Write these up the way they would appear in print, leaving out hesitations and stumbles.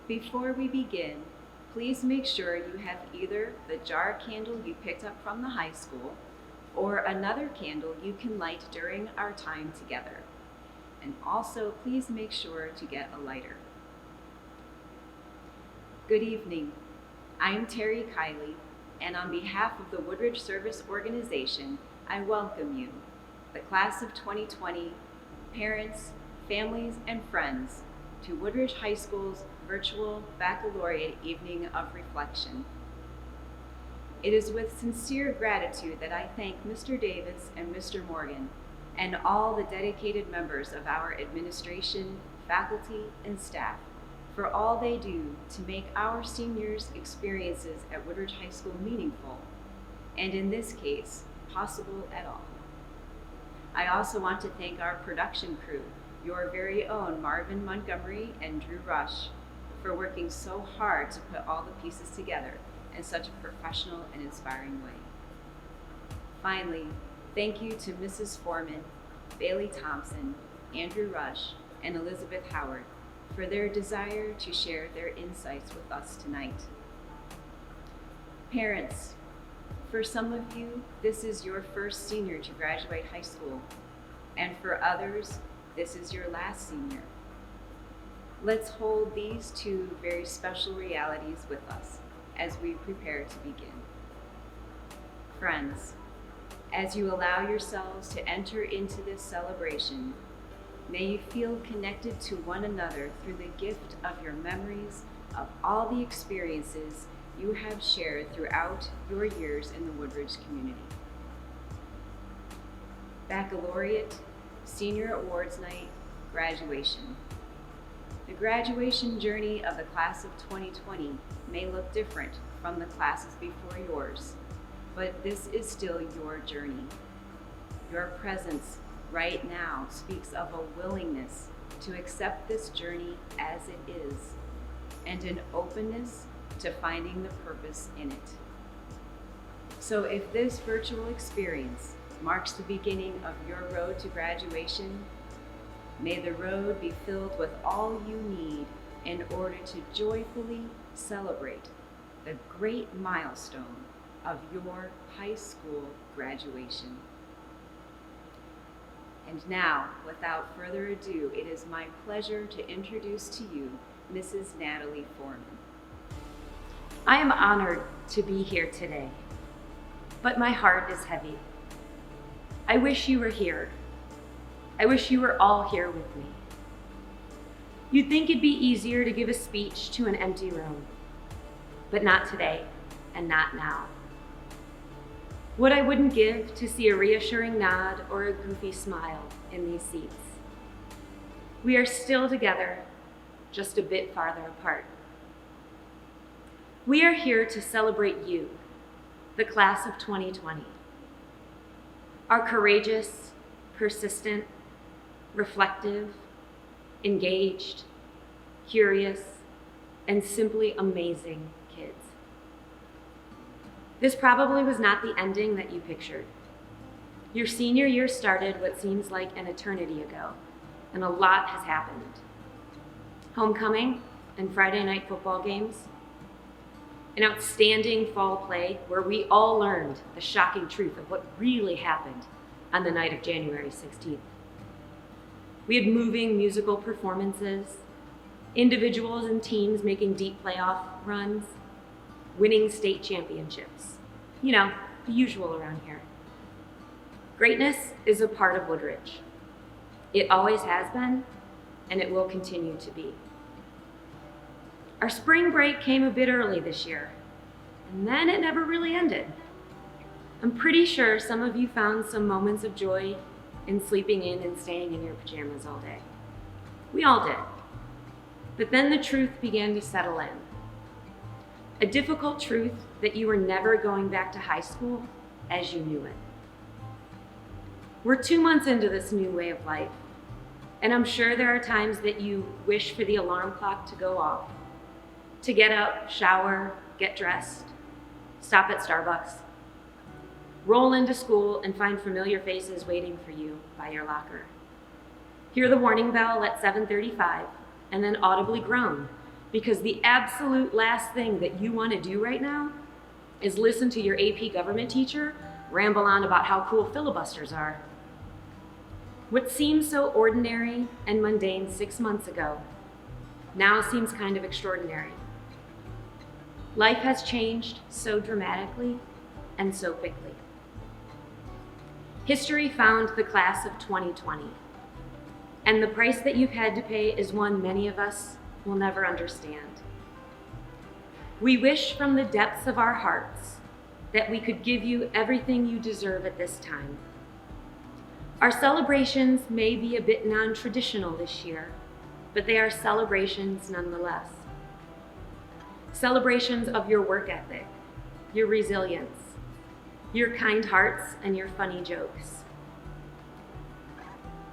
Before we begin, please make sure you have either the jar candle you picked up from the high school or another candle you can light during our time together. And also, please make sure to get a lighter. Good evening. I'm Terry Kiley, and on behalf of the Woodridge Service Organization, I welcome you, the class of 2020, parents, families, and friends, to Woodridge High School's virtual Baccalaureate Evening of Reflection. It is with sincere gratitude that I thank Mr. Davis and Mr. Morgan and all the dedicated members of our administration, faculty, and staff for all they do to make our seniors' experiences at Woodridge High School meaningful, and in this case, possible at all. I also want to thank our production crew, your very own Marvin Montgomery and Drew Rush, for working so hard to put all the pieces together in such a professional and inspiring way. Finally, thank you to Mrs. Foreman, Bailey Thompson, Andrew Rush, and Elizabeth Howard for their desire to share their insights with us tonight. Parents, for some of you, this is your first senior to graduate high school, and for others, this is your last senior. Let's hold these two very special realities with us as we prepare to begin. Friends, as you allow yourselves to enter into this celebration, may you feel connected to one another through the gift of your memories of all the experiences you have shared throughout your years in the Woodridge community. Baccalaureate, Senior Awards Night, graduation. The graduation journey of the class of 2020 may look different from the classes before yours, but this is still your journey. Your presence right now speaks of a willingness to accept this journey as it is, and an openness to finding the purpose in it. So if this virtual experience marks the beginning of your road to graduation, may the road be filled with all you need in order to joyfully celebrate the great milestone of your high school graduation. And now, without further ado, it is my pleasure to introduce to you Mrs. Natalie Foreman. I am honored to be here today, but my heart is heavy. I wish you were here. I wish you were all here with me. You'd think it'd be easier to give a speech to an empty room, but not today and not now. What I wouldn't give to see a reassuring nod or a goofy smile in these seats. We are still together, just a bit farther apart. We are here to celebrate you, the class of 2020. Our courageous, persistent, reflective, engaged, curious, and simply amazing kids. This probably was not the ending that you pictured. Your senior year started what seems like an eternity ago, and a lot has happened. Homecoming and Friday night football games, an outstanding fall play where we all learned the shocking truth of what really happened on the night of January 16th. We had moving musical performances, individuals and teams making deep playoff runs, winning state championships. You know, the usual around here. Greatness is a part of Woodridge. It always has been, and it will continue to be. Our spring break came a bit early this year, and then it never really ended. I'm pretty sure some of you found some moments of joy in sleeping in and staying in your pajamas all day. We all did. But then the truth began to settle in. A difficult truth that you were never going back to high school as you knew it. We're 2 months into this new way of life, and I'm sure there are times that you wish for the alarm clock to go off, to get up, shower, get dressed, stop at Starbucks, roll into school and find familiar faces waiting for you by your locker. Hear the warning bell at 7:35 and then audibly groan because the absolute last thing that you want to do right now is listen to your AP government teacher ramble on about how cool filibusters are. What seemed so ordinary and mundane 6 months ago now seems kind of extraordinary. Life has changed so dramatically and so quickly. History found the class of 2020, and the price that you've had to pay is one many of us will never understand. We wish from the depths of our hearts that we could give you everything you deserve at this time. Our celebrations may be a bit non-traditional this year, but they are celebrations nonetheless. Celebrations of your work ethic, your resilience, your kind hearts, and your funny jokes.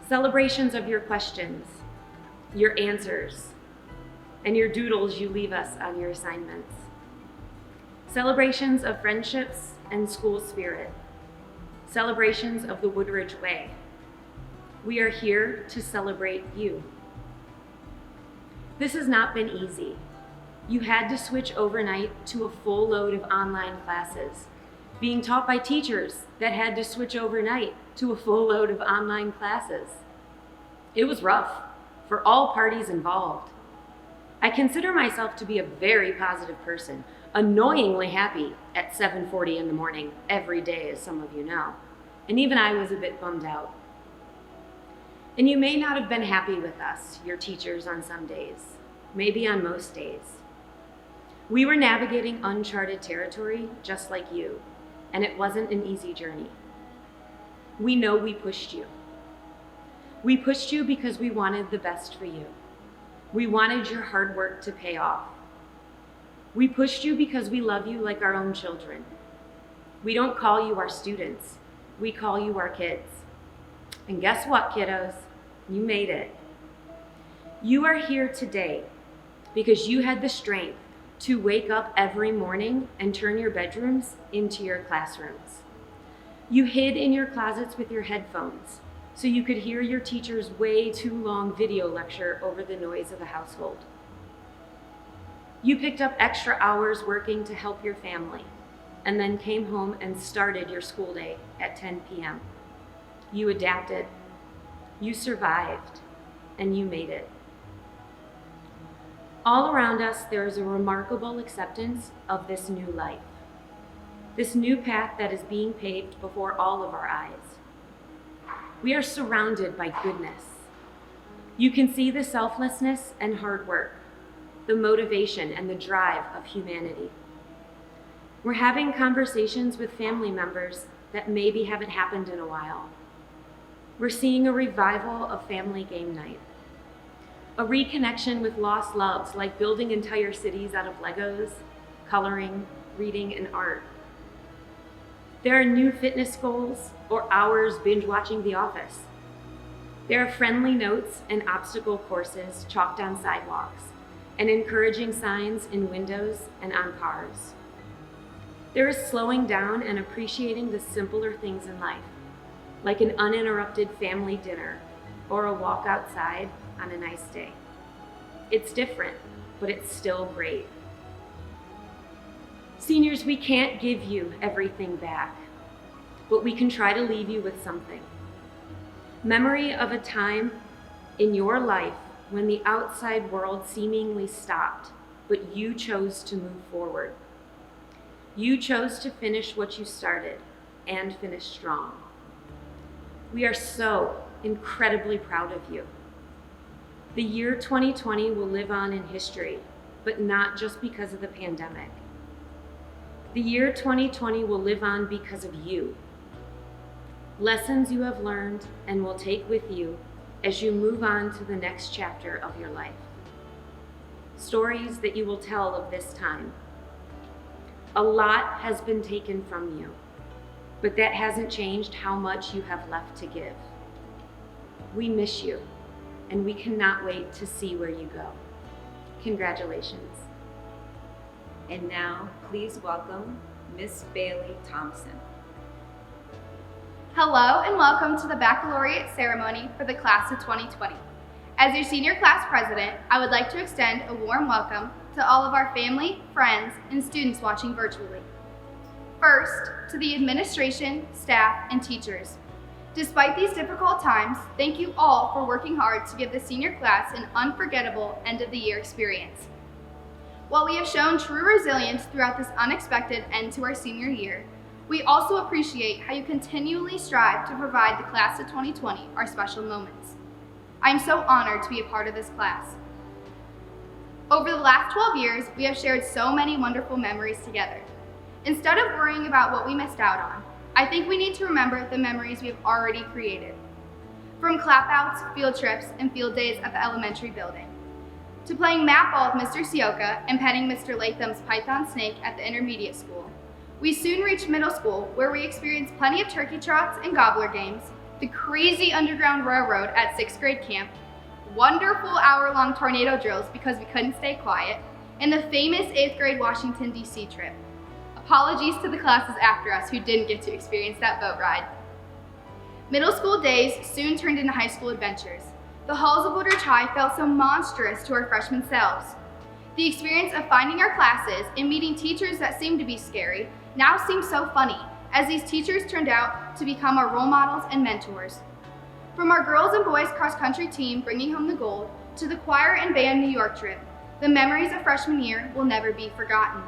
Celebrations of your questions, your answers, and your doodles you leave us on your assignments. Celebrations of friendships and school spirit. Celebrations of the Woodridge way. We are here to celebrate you. This has not been easy. You had to switch overnight to a full load of online classes, being taught by teachers that had to switch overnight to a full load of online classes. It was rough for all parties involved. I consider myself to be a very positive person, annoyingly happy at 7:40 in the morning every day, as some of you know. And even I was a bit bummed out. And you may not have been happy with us, your teachers, on some days, maybe on most days. We were navigating uncharted territory just like you, and it wasn't an easy journey. We know we pushed you. We pushed you because we wanted the best for you. We wanted your hard work to pay off. We pushed you because we love you like our own children. We don't call you our students. We call you our kids. And guess what, kiddos? You made it. You are here today because you had the strength to wake up every morning and turn your bedrooms into your classrooms. You hid in your closets with your headphones so you could hear your teacher's way too long video lecture over the noise of the household. You picked up extra hours working to help your family and then came home and started your school day at 10 p.m. You adapted, you survived, and you made it. All around us, there is a remarkable acceptance of this new life, this new path that is being paved before all of our eyes. We are surrounded by goodness. You can see the selflessness and hard work, the motivation and the drive of humanity. We're having conversations with family members that maybe haven't happened in a while. We're seeing a revival of family game night, a reconnection with lost loves like building entire cities out of Legos, coloring, reading, and art. There are new fitness goals or hours binge watching The Office. There are friendly notes and obstacle courses chalked on sidewalks and encouraging signs in windows and on cars. There is slowing down and appreciating the simpler things in life, like an uninterrupted family dinner or a walk outside on a nice day. It's different, but it's still great. Seniors, we can't give you everything back, but we can try to leave you with something. Memory of a time in your life when the outside world seemingly stopped, but you chose to move forward. You chose to finish what you started and finish strong. We are so incredibly proud of you. The year 2020 will live on in history, but not just because of the pandemic. The year 2020 will live on because of you. Lessons you have learned and will take with you as you move on to the next chapter of your life. Stories that you will tell of this time. A lot has been taken from you, but that hasn't changed how much you have left to give. We miss you, and we cannot wait to see where you go. Congratulations. And now, please welcome Miss Bailey Thompson. Hello and welcome to the Baccalaureate ceremony for the class of 2020. As your senior class president, I would like to extend a warm welcome to all of our family, friends, and students watching virtually. First, to the administration, staff, and teachers. Despite these difficult times, thank you all for working hard to give the senior class an unforgettable end-of-the-year experience. While we have shown true resilience throughout this unexpected end to our senior year, we also appreciate how you continually strive to provide the class of 2020 our special moments. I am so honored to be a part of this class. Over the last 12 years, we have shared so many wonderful memories together. Instead of worrying about what we missed out on, I think we need to remember the memories we have already created. From clapouts, field trips, and field days at the elementary building, to playing map ball with Mr. Sioka and petting Mr. Latham's python snake at the intermediate school. We soon reached middle school, where we experienced plenty of turkey trots and gobbler games, the crazy underground railroad at 6th grade camp, wonderful hour-long tornado drills because we couldn't stay quiet, and the famous 8th grade Washington, D.C. trip. Apologies to the classes after us who didn't get to experience that boat ride. Middle school days soon turned into high school adventures. The halls of Woodridge High felt so monstrous to our freshman selves. The experience of finding our classes and meeting teachers that seemed to be scary now seems so funny, as these teachers turned out to become our role models and mentors. From our girls and boys cross-country team bringing home the gold, to the choir and band New York trip, the memories of freshman year will never be forgotten.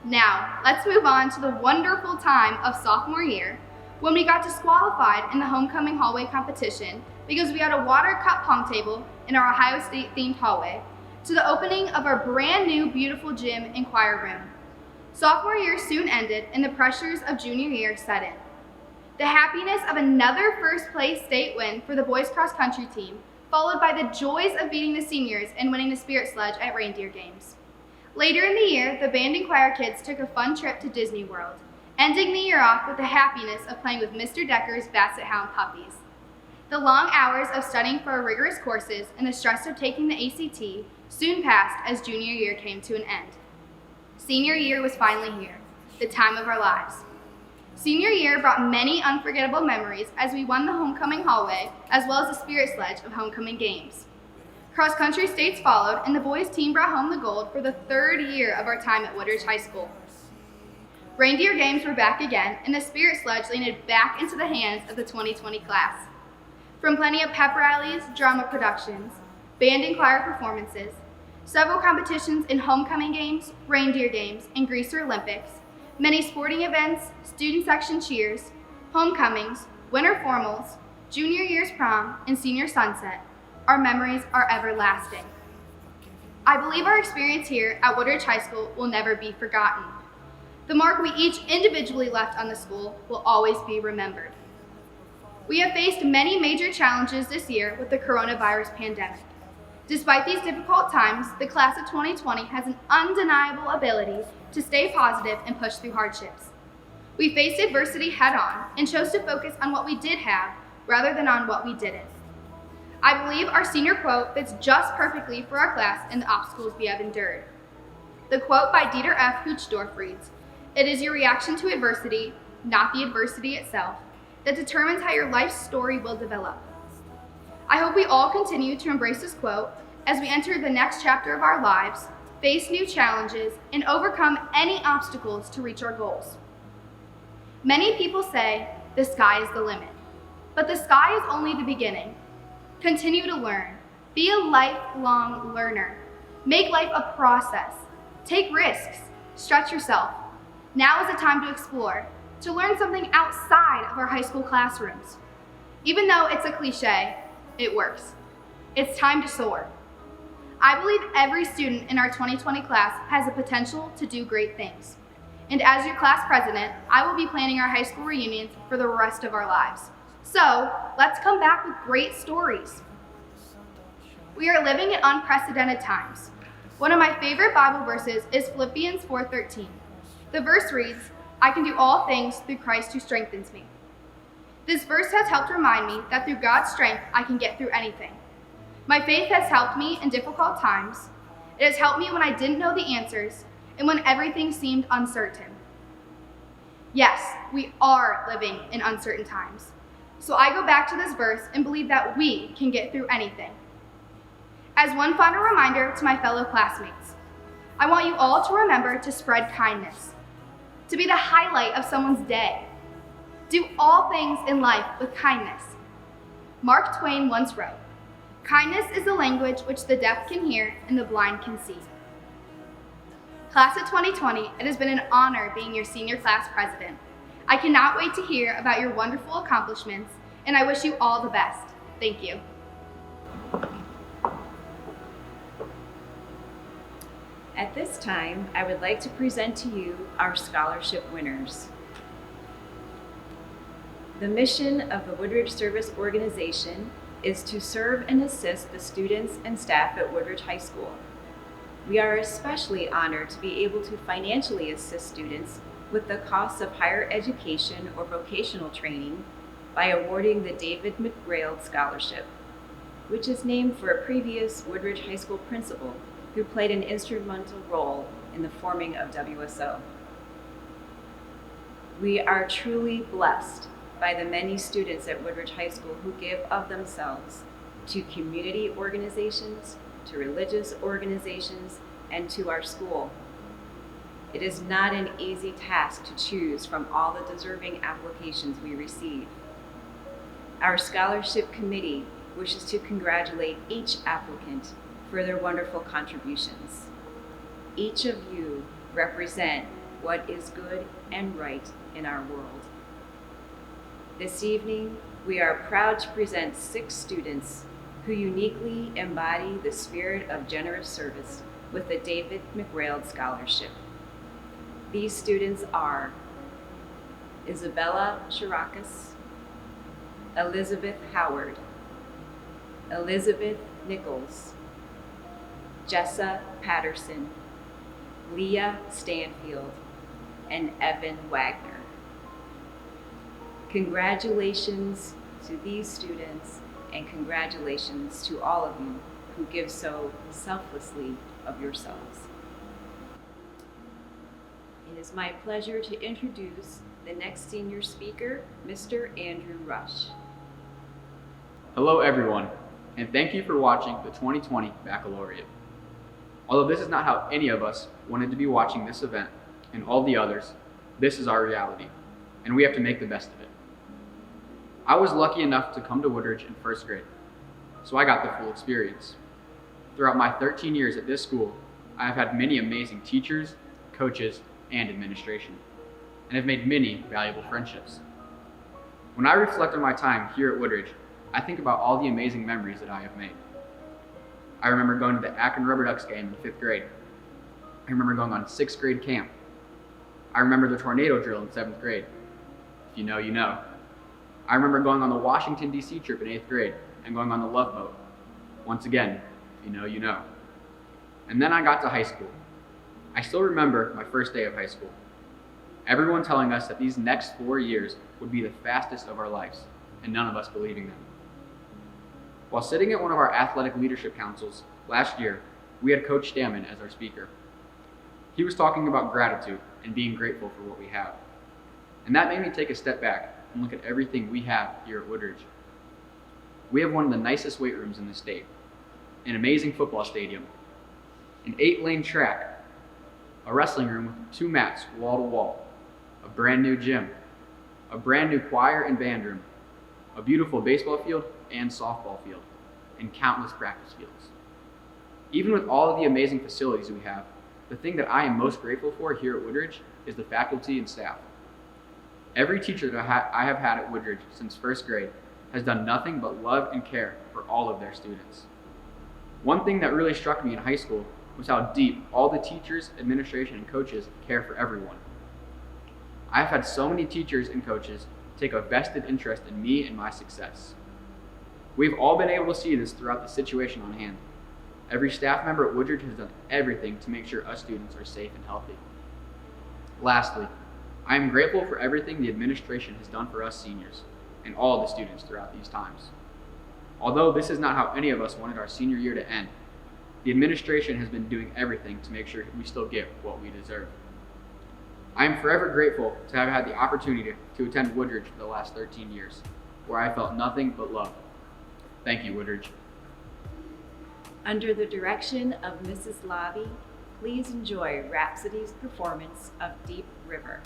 Now, let's move on to the wonderful time of sophomore year, when we got disqualified in the homecoming hallway competition because we had a water cup pong table in our Ohio State themed hallway, to the opening of our brand new beautiful gym and choir room. Sophomore year soon ended and the pressures of junior year set in. The happiness of another first place state win for the boys cross country team, followed by the joys of beating the seniors and winning the spirit sledge at reindeer games. Later in the year, the band and choir kids took a fun trip to Disney World, ending the year off with the happiness of playing with Mr. Decker's Basset Hound puppies. The long hours of studying for our rigorous courses and the stress of taking the ACT soon passed as junior year came to an end. Senior year was finally here, the time of our lives. Senior year brought many unforgettable memories as we won the homecoming hallway as well as the spirit sledge of homecoming games. Cross-country states followed, and the boys team brought home the gold for the third year of our time at Woodridge High School. Reindeer games were back again, and the spirit sledge landed back into the hands of the 2020 class. From plenty of pep rallies, drama productions, band and choir performances, several competitions in homecoming games, reindeer games, and Greaser Olympics, many sporting events, student section cheers, homecomings, winter formals, junior year's prom, and senior sunset, our memories are everlasting. I believe our experience here at Woodridge High School will never be forgotten. The mark we each individually left on the school will always be remembered. We have faced many major challenges this year with the coronavirus pandemic. Despite these difficult times, the class of 2020 has an undeniable ability to stay positive and push through hardships. We faced adversity head-on and chose to focus on what we did have rather than on what we didn't. I believe our senior quote fits just perfectly for our class and the obstacles we have endured. The quote by Dieter F. Hoochdorf reads, "It is your reaction to adversity, not the adversity itself, that determines how your life's story will develop." I hope we all continue to embrace this quote as we enter the next chapter of our lives, face new challenges, and overcome any obstacles to reach our goals. Many people say the sky is the limit, but the sky is only the beginning. Continue to learn. Be a lifelong learner. Make life a process. Take risks. Stretch yourself. Now is the time to explore, to learn something outside of our high school classrooms. Even though it's a cliche, it works. It's time to soar. I believe every student in our 2020 class has the potential to do great things. And as your class president, I will be planning our high school reunions for the rest of our lives. So let's come back with great stories. We are living in unprecedented times. One of my favorite Bible verses is Philippians 4:13. The verse reads, "I can do all things through Christ who strengthens me." This verse has helped remind me that through God's strength, I can get through anything. My faith has helped me in difficult times. It has helped me when I didn't know the answers and when everything seemed uncertain. Yes, we are living in uncertain times. So I go back to this verse and believe that we can get through anything. As one final reminder to my fellow classmates, I want you all to remember to spread kindness, to be the highlight of someone's day. Do all things in life with kindness. Mark Twain once wrote, "Kindness is the language which the deaf can hear and the blind can see." Class of 2020, it has been an honor being your senior class president. I cannot wait to hear about your wonderful accomplishments, and I wish you all the best. Thank you. At this time, I would like to present to you our scholarship winners. The mission of the Woodridge Service Organization is to serve and assist the students and staff at Woodridge High School. We are especially honored to be able to financially assist students with the costs of higher education or vocational training by awarding the David McGrail Scholarship, which is named for a previous Woodridge High School principal who played an instrumental role in the forming of WSO. We are truly blessed by the many students at Woodridge High School who give of themselves to community organizations, to religious organizations, and to our school. It is not an easy task to choose from all the deserving applications we receive. Our scholarship committee wishes to congratulate each applicant for their wonderful contributions. Each of you represent what is good and right in our world. This evening, we are proud to present 6 students who uniquely embody the spirit of generous service with the David McGrail Scholarship. These students are Isabella Chirakas, Elizabeth Howard, Elizabeth Nichols, Jessa Patterson, Leah Stanfield, and Evan Wagner. Congratulations to these students, and congratulations to all of you who give so selflessly of yourselves. It is my pleasure to introduce the next senior speaker, Mr. Andrew Rush. Hello everyone, and thank you for watching the 2020 Baccalaureate. Although this is not how any of us wanted to be watching this event and all the others, this is our reality, and we have to make the best of it. I was lucky enough to come to Woodridge in 1st grade, so I got the full experience. Throughout my 13 years at this school, I have had many amazing teachers, coaches, and administration, and have made many valuable friendships. When I reflect on my time here at Woodridge, I think about all the amazing memories that I have made. I remember going to the Akron Rubber Ducks game in 5th grade. I remember going on 6th grade camp. I remember the tornado drill in 7th grade. If you know, you know. I remember going on the Washington, D.C. trip in 8th grade and going on the Love Boat. Once again, if you know, you know. And then I got to high school. I still remember my first day of high school. Everyone telling us that these next 4 years would be the fastest of our lives, and none of us believing them. While sitting at one of our athletic leadership councils last year, we had Coach Stammen as our speaker. He was talking about gratitude and being grateful for what we have. And that made me take a step back and look at everything we have here at Woodridge. We have one of the nicest weight rooms in the state, an amazing football stadium, an 8-lane track, a wrestling room with 2 mats wall to wall, a brand new gym, a brand new choir and band room, a beautiful baseball field and softball field, and countless practice fields. Even with all of the amazing facilities we have, the thing that I am most grateful for here at Woodridge is the faculty and staff. Every teacher that I have had at Woodridge since 1st grade has done nothing but love and care for all of their students. One thing that really struck me in high school was how deep all the teachers, administration, and coaches care for everyone. I've had so many teachers and coaches take a vested interest in me and my success. We've all been able to see this throughout the situation on hand. Every staff member at Woodridge has done everything to make sure us students are safe and healthy. Lastly, I am grateful for everything the administration has done for us seniors and all the students throughout these times. Although this is not how any of us wanted our senior year to end, the administration has been doing everything to make sure we still get what we deserve. I am forever grateful to have had the opportunity to attend Woodridge for the last 13 years, where I felt nothing but love. Thank you, Woodridge. Under the direction of Mrs. Labby, please enjoy Rhapsody's performance of Deep River.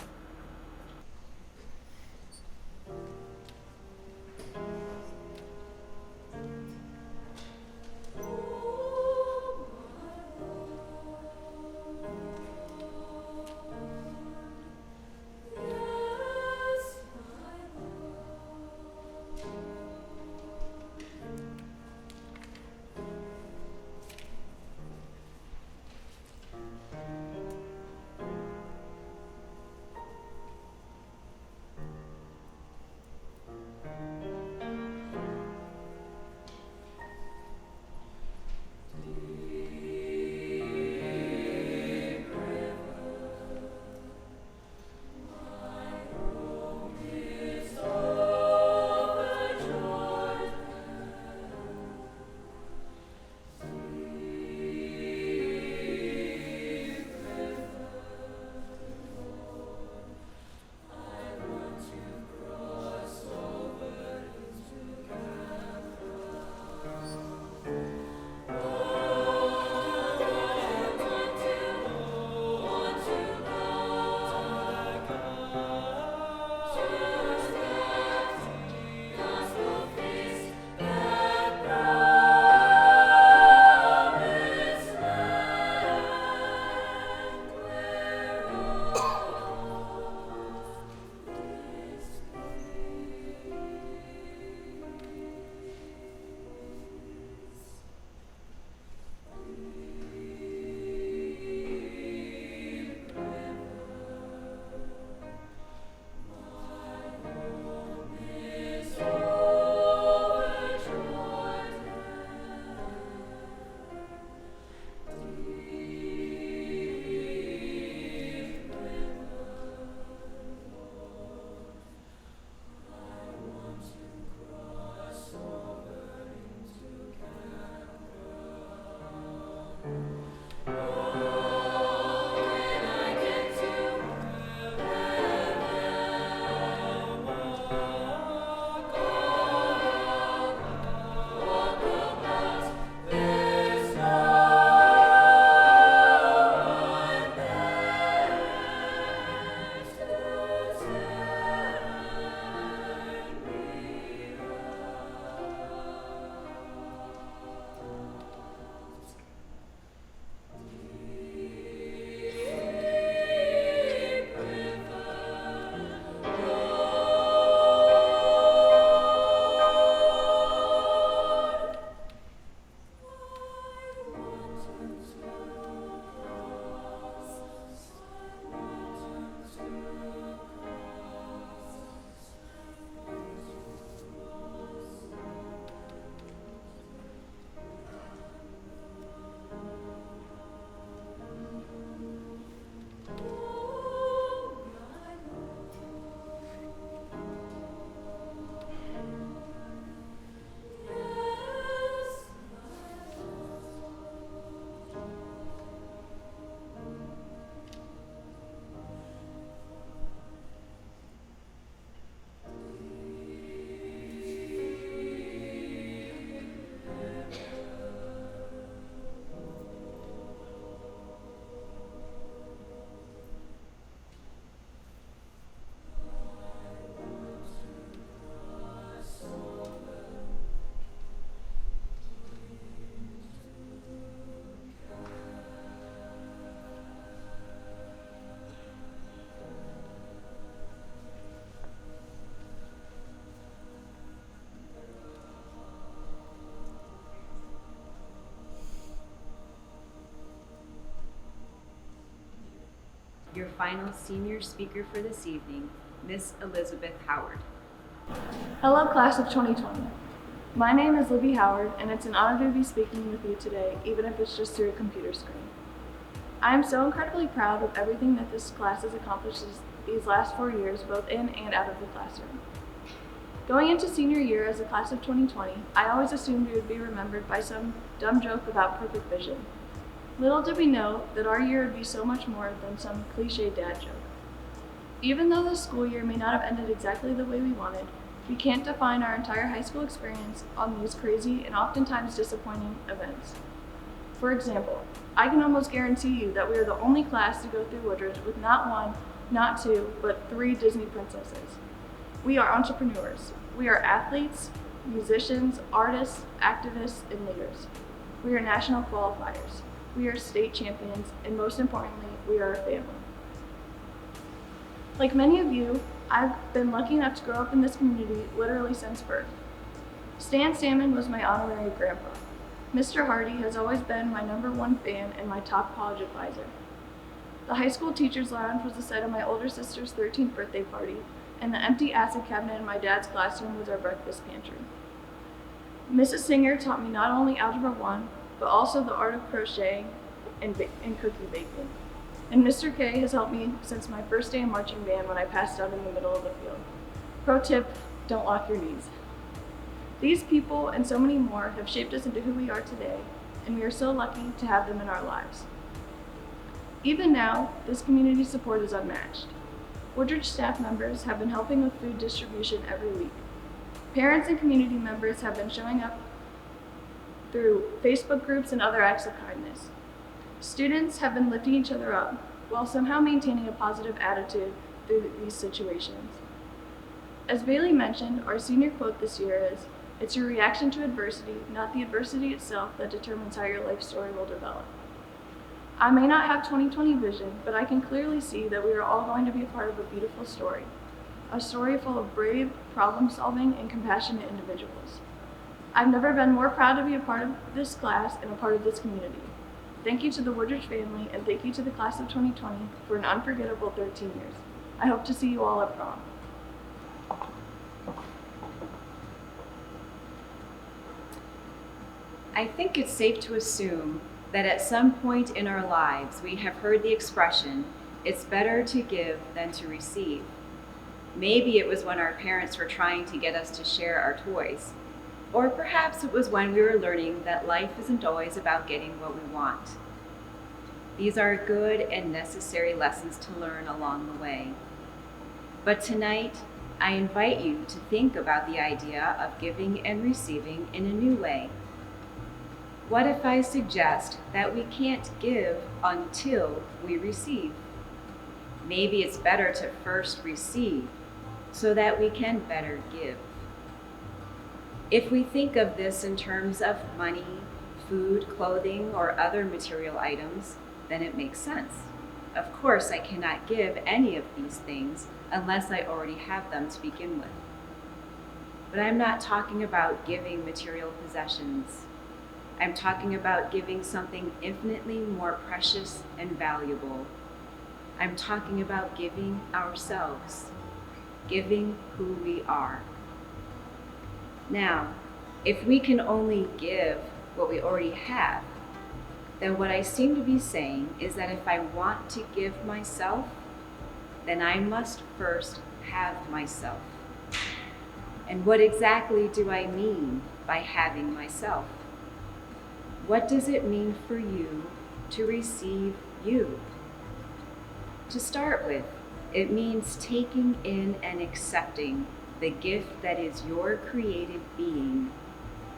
Your final senior speaker for this evening, Miss Elizabeth Howard. Hello, class of 2020. My name is Libby Howard, and it's an honor to be speaking with you today, even if it's just through a computer screen. I am so incredibly proud of everything that this class has accomplished these last 4 years, both in and out of the classroom. Going into senior year as a class of 2020, I always assumed we would be remembered by some dumb joke about perfect vision. Little did we know that our year would be so much more than some cliche dad joke. Even though the school year may not have ended exactly the way we wanted, we can't define our entire high school experience on these crazy and oftentimes disappointing events. For example, I can almost guarantee you that we are the only class to go through Woodridge with not one, not two, but 3 Disney princesses. We are entrepreneurs. We are athletes, musicians, artists, activists, and leaders. We are national qualifiers. We are state champions, and most importantly, we are a family. Like many of you, I've been lucky enough to grow up in this community literally since birth. Stan Salmon was my honorary grandpa. Mr. Hardy has always been my #1 fan and my top college advisor. The high school teacher's lounge was the site of my older sister's 13th birthday party, and the empty acid cabinet in my dad's classroom was our breakfast pantry. Mrs. Singer taught me not only Algebra 1, but also the art of crocheting and cookie baking. And Mr. K has helped me since my first day in marching band when I passed out in the middle of the field. Pro tip, don't lock your knees. These people and so many more have shaped us into who we are today, and we are so lucky to have them in our lives. Even now, this community support is unmatched. Woodridge staff members have been helping with food distribution every week. Parents and community members have been showing up through Facebook groups and other acts of kindness. Students have been lifting each other up while somehow maintaining a positive attitude through these situations. As Bailey mentioned, our senior quote this year is, "It's your reaction to adversity, not the adversity itself, that determines how your life story will develop." I may not have 20/20 vision, but I can clearly see that we are all going to be a part of a beautiful story. A story full of brave, problem-solving, and compassionate individuals. I've never been more proud to be a part of this class and a part of this community. Thank you to the Woodridge family, and thank you to the class of 2020 for an unforgettable 13 years. I hope to see you all at prom. I think it's safe to assume that at some point in our lives we have heard the expression, "It's better to give than to receive." Maybe it was when our parents were trying to get us to share our toys. Or perhaps it was when we were learning that life isn't always about getting what we want. These are good and necessary lessons to learn along the way. But tonight, I invite you to think about the idea of giving and receiving in a new way. What if I suggest that we can't give until we receive? Maybe it's better to first receive so that we can better give. If we think of this in terms of money, food, clothing, or other material items, then it makes sense. Of course, I cannot give any of these things unless I already have them to begin with. But I'm not talking about giving material possessions. I'm talking about giving something infinitely more precious and valuable. I'm talking about giving ourselves, giving who we are. Now, if we can only give what we already have, then what I seem to be saying is that if I want to give myself, then I must first have myself. And what exactly do I mean by having myself? What does it mean for you to receive you? To start with, it means taking in and accepting the gift that is your created being,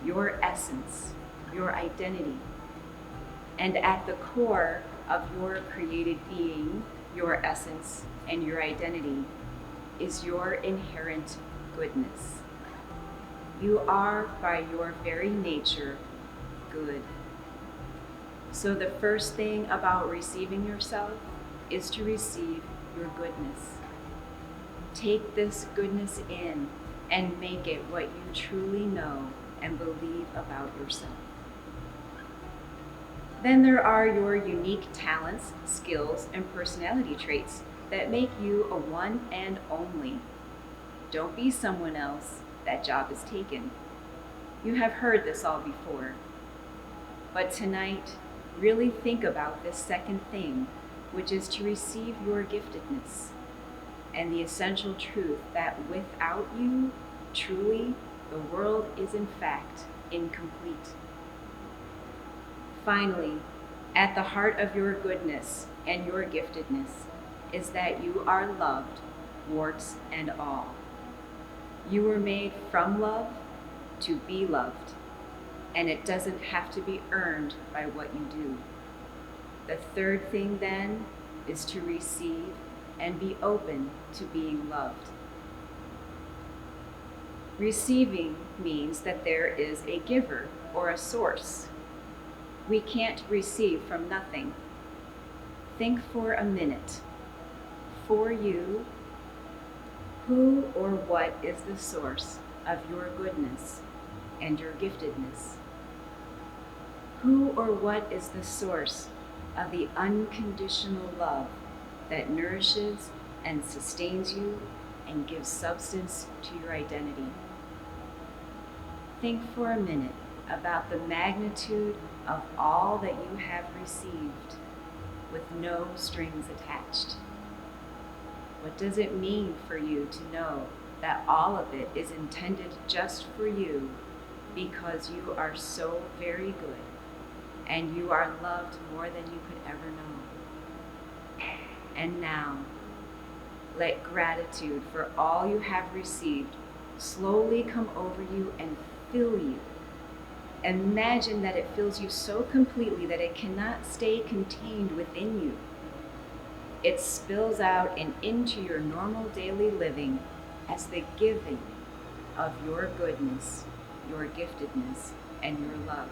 your essence, your identity. And at the core of your created being, your essence, and your identity is your inherent goodness. You are, by your very nature, good. So the first thing about receiving yourself is to receive your goodness. Take this goodness in and make it what you truly know and believe about yourself. Then there are your unique talents, skills, and personality traits that make you a one and only. Don't be someone else. That job is taken. You have heard this all before. But tonight, really think about this second thing, which is to receive your giftedness and the essential truth that without you, truly, the world is in fact incomplete. Finally, at the heart of your goodness and your giftedness is that you are loved, warts and all. You were made from love to be loved, and it doesn't have to be earned by what you do. The third thing then is to receive and be open to being loved. Receiving means that there is a giver or a source. We can't receive from nothing. Think for a minute. For you, who or what is the source of your goodness and your giftedness? Who or what is the source of the unconditional love that nourishes and sustains you and gives substance to your identity? Think for a minute about the magnitude of all that you have received with no strings attached. What does it mean for you to know that all of it is intended just for you because you are so very good and you are loved more than you could ever know? And now, let gratitude for all you have received slowly come over you and fill you. Imagine that it fills you so completely that it cannot stay contained within you. It spills out and into your normal daily living as the giving of your goodness, your giftedness, and your love.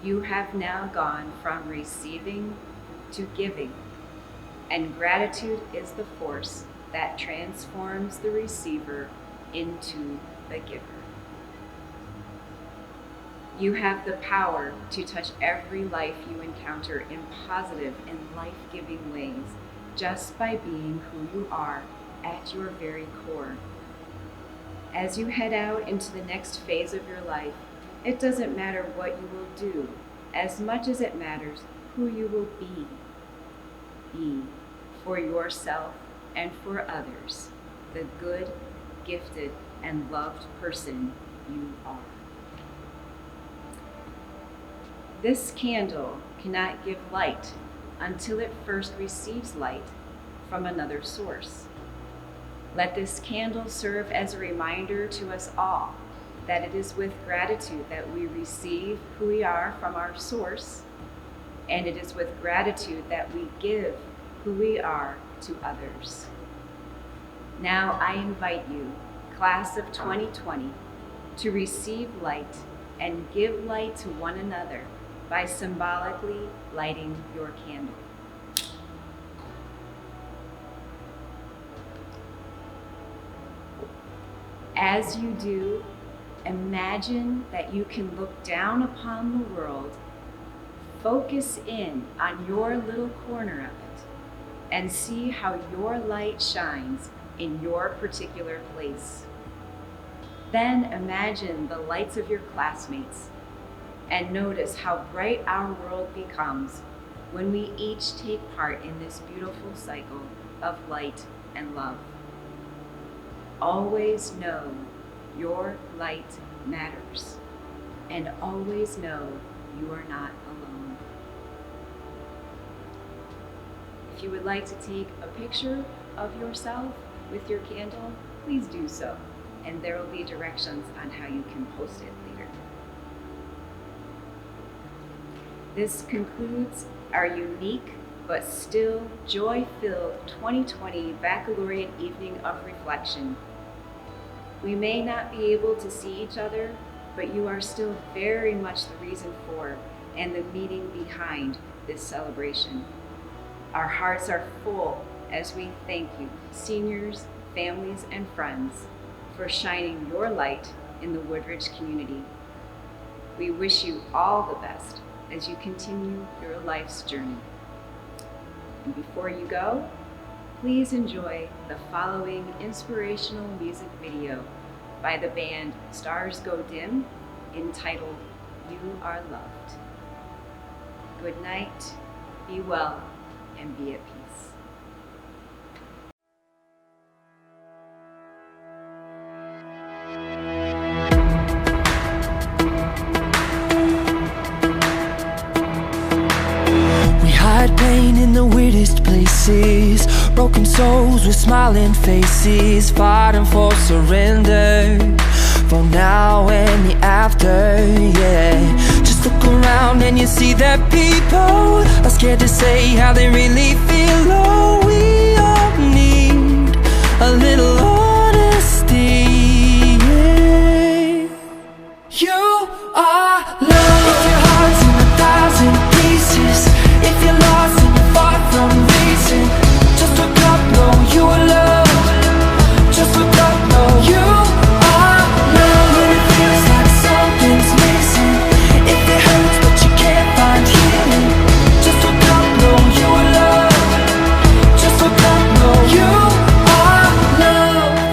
You have now gone from receiving to giving, and gratitude is the force that transforms the receiver into the giver. You have the power to touch every life you encounter in positive and life-giving ways just by being who you are at your very core. As you head out into the next phase of your life, it doesn't matter what you will do as much as it matters who you will be. Be for yourself and for others the good, gifted, and loved person you are. This candle cannot give light until it first receives light from another source. Let this candle serve as a reminder to us all that it is with gratitude that we receive who we are from our source, and it is with gratitude that we give who we are to others. Now I invite you, class of 2020, to receive light and give light to one another by symbolically lighting your candle. As you do, imagine that you can look down upon the world, focus in on your little corner of it, and see how your light shines in your particular place. Then imagine the lights of your classmates and notice how bright our world becomes when we each take part in this beautiful cycle of light and love. Always know your light matters, and always know you are not alone. If you would like to take a picture of yourself with your candle, please do so, and there will be directions on how you can post it later. This concludes our unique but still joy-filled 2020 Baccalaureate Evening of Reflection. We may not be able to see each other, but you are still very much the reason for and the meaning behind this celebration. Our hearts are full as we thank you, seniors, families, and friends, for shining your light in the Woodridge community. We wish you all the best as you continue your life's journey. And before you go, please enjoy the following inspirational music video by the band Stars Go Dim entitled You Are Loved. Good night, be well, and be at peace. Hide pain in the weirdest places, broken souls with smiling faces, fighting for surrender, for now and the after, yeah. Just look around and you see that people are scared to say how they really feel. Oh, we all need a little honesty, yeah. You are love. If your heart's in 1,000 pieces, if you're lost and you're far from reason, just look up, know you are loved. Just look up, know you are loved. When it feels like something's missing, if it hurts but you can't find healing, just look up, know you are loved. Just look up, know you are loved.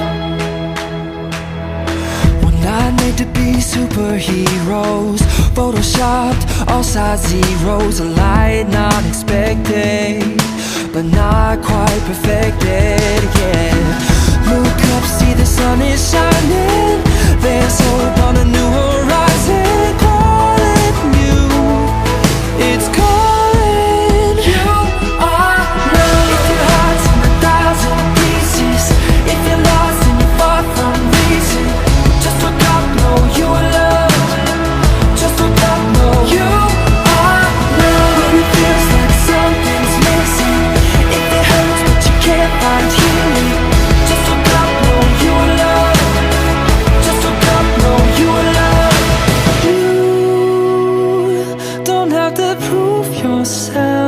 We're not made to be superheroes, photoshopped, all size zeros. A light not expected, but not quite perfected, yeah. Look up, see the sun is shining. There's hope on a new horizon. Calling you, it's calling. You are love. If your heart's in 1,000 pieces, if you're lost and you're far from reason, just look up, know you are loved. Just look up, know you are loved. When it feels like something's missing, if it hurts but you can't find healing, just look up, know you are loved. Just look up, know you are loved. You don't have to prove yourself.